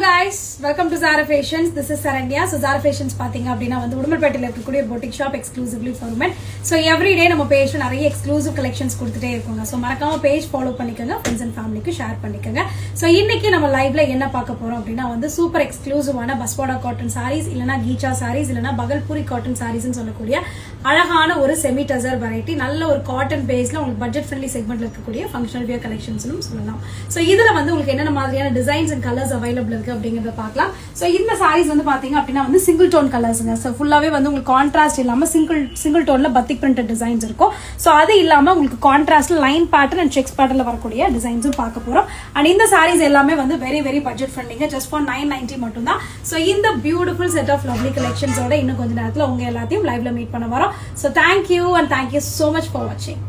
guys, welcome to Zara Fashions. This is Saranya. So Zara Fashions பாத்தீங்க அப்படினா வந்து உடுமல்பேட்டையில இருக்கக்கூடிய boutique shop exclusively for women. So every day நம்ம பேஜ்ல நிறைய exclusive collections கொடுத்துட்டே இருக்கோங்க. So மறக்காம பேஜ் ஃபாலோ பண்ணிக்கங்க, friends and familyக்கு ஷேர் பண்ணிக்கங்க. So இன்னைக்கு நம்ம லைவ்ல என்ன பார்க்க போறோம் அப்படினா வந்து சூப்பர் எக்ஸ்க்ளூசிவான பஸ்வாடா காட்டன் sarees இல்லனா கீச்சா sarees இல்லனா பகல்பூரி காட்டன் sarees ன்னு சொல்லக்கூடிய அழகான ஒரு செமி டசர் வெரைட்டி, நல்ல ஒரு காட்டன் பேஸ்ல உங்களுக்கு பட்ஜெட் ஃப்ரெண்ட்லி செக்மெண்ட்ல இருக்கக்கூடிய ஃபங்க்ஷனல் வியர் கலெக்ஷன்ஸ்னு சொல்லலாம். So இதுல வந்து உங்களுக்கு என்னென்ன மாதிரியான டிசைன்ஸ் அண்ட் கலர்ஸ் அவைலபிள் இருக்கு அப்படிங்கறத பார்க்கலாம். சோ இந்த சாரீஸ் வந்து பாத்தீங்க அப்படின்னா வந்து சிங்கிள் டோன் கலர்ஸ்ங்க. சோ ஃபுல்லாவே வந்து உங்களுக்கு கான்ட்ராஸ்ட் இல்லாம சிங்கிள் டோன்ல பத்திக் பிரிண்டட் டிசைன்ஸ் இருக்கும். சோ அது இல்லாம உங்களுக்கு கான்ட்ராஸ்ட்ல லைன் பேட்டர்ன் அண்ட் செக்ஸ் பேட்டர்ன்ல வரக்கூடிய டிசைன்ஸும் பார்க்க போறோம். அண்ட் இந்த சாரீஸ் எல்லாமே வந்து வெரி வெரி பட்ஜெட் ஃப்ரெண்ட்லிங்க, ஜஸ்ட் ஃபார் 990 மட்டும் தான். சோ இந்த பியூட்டிஃபுல் செட் ஆஃப் லவ்லி கலெக்ஷன்ஸோட இன்னும் கொஞ்ச நேரத்துல உங்க எல்லாத்தையும் லைவ்ல மீட் பண்ண வரோம். So thank you and thank you so much for watching.